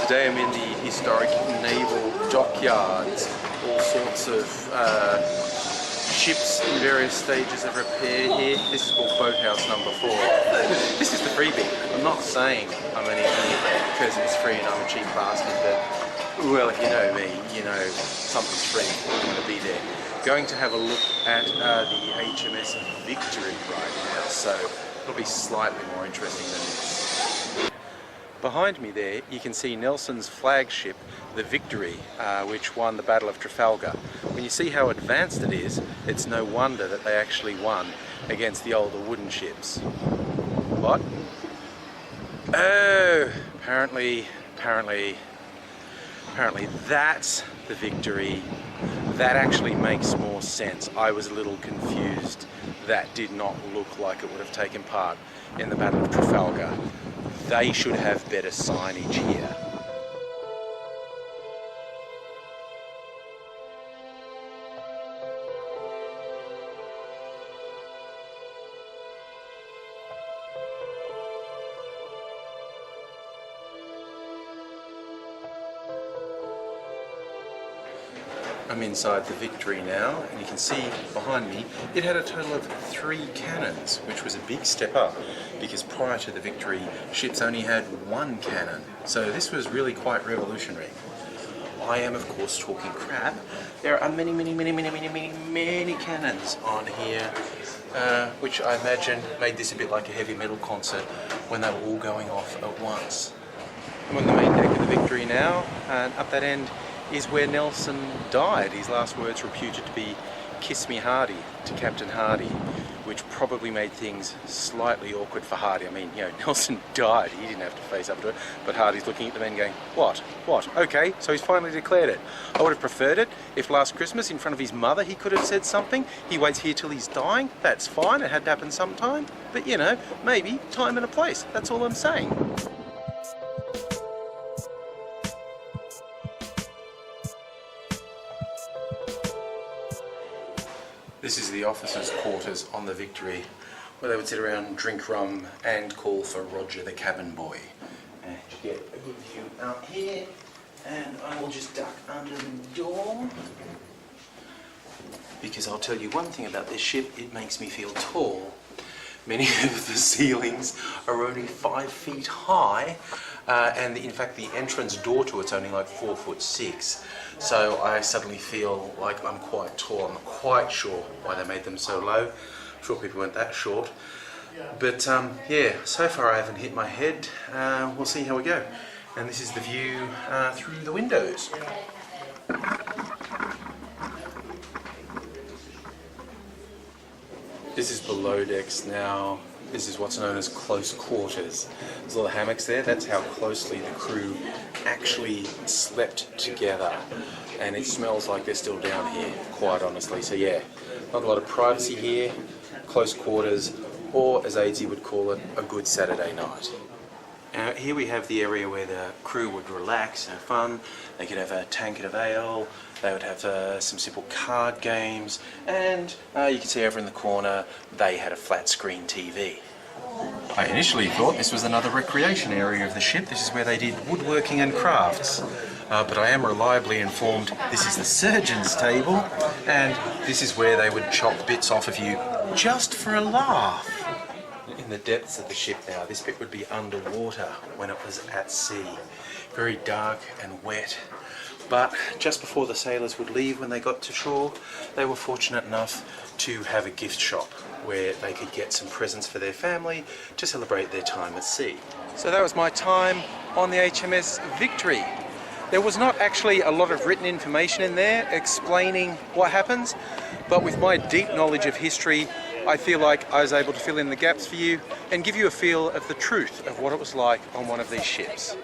Today I'm in the historic naval dockyards, all sorts of ships in various stages of repair here. This is called boathouse number 4. This is the freebie. I'm not saying I'm only here because it's free and I'm a cheap bastard, but well, if you know me, you know something's free, I'm going to be there. Going to have a look at the HMS Victory right now, so it'll be slightly more interesting than this. Behind me there you can see Nelson's flagship, the Victory, which won the Battle of Trafalgar. When you see how advanced it is, it's no wonder that they actually won against the older wooden ships. What? Oh, apparently that's the Victory. That actually makes more sense. I was a little confused. That did not look like it would have taken part in the Battle of Trafalgar. They should have better signage here. I'm inside the Victory now, and you can see behind me it had a total of 3 cannons, which was a big step up because prior to the Victory ships only had 1 cannon, so this was really quite revolutionary. I am of course talking crap. There are many cannons on here, which I imagine made this a bit like a heavy metal concert when they were all going off at once. I'm on the main deck of the Victory now, and up that end is where Nelson died. His last words were reputed to be "Kiss me Hardy" to Captain Hardy, which probably made things slightly awkward for Hardy. I mean, you know, Nelson died, he didn't have to face up to it, but Hardy's looking at the men going, what? Okay, so he's finally declared it. I would have preferred it if last Christmas in front of his mother he could have said something. He waits here till he's dying, that's fine, it had to happen sometime, but you know, maybe time and a place, that's all I'm saying. This is the officers' quarters on the Victory, where they would sit around, drink rum and call for Roger the cabin boy. And you get a good view out here, and I will just duck under the door. Because I'll tell you one thing about this ship, it makes me feel tall. Many of the ceilings are only 5 feet high, and in fact the entrance door to it's only like 4'6". So I suddenly feel like I'm quite tall. I'm not quite sure why they made them so low. I'm sure people weren't that short. But yeah, so far I haven't hit my head. We'll see how we go. And this is the view through the windows. This is below decks now. This is what's known as close quarters. There's a lot of hammocks there. That's how closely the crew actually slept together. And it smells like they're still down here, quite honestly. So yeah, not a lot of privacy here, close quarters, or as Aidsy would call it, a good Saturday night. Now here we have the area where the crew would relax, have fun. They could have a tankard of ale, they would have some simple card games, and you can see over in the corner they had a flat screen TV. I initially thought this was another recreation area of the ship. This is where they did woodworking and crafts. But I am reliably informed this is the surgeon's table, and this is where they would chop bits off of you just for a laugh. In the depths of the ship now, this bit would be underwater when it was at sea. Very dark and wet. But just before the sailors would leave when they got to shore, they were fortunate enough to have a gift shop where they could get some presents for their family to celebrate their time at sea. So that was my time on the HMS Victory. There was not actually a lot of written information in there explaining what happens, but with my deep knowledge of history, I feel like I was able to fill in the gaps for you and give you a feel of the truth of what it was like on one of these ships.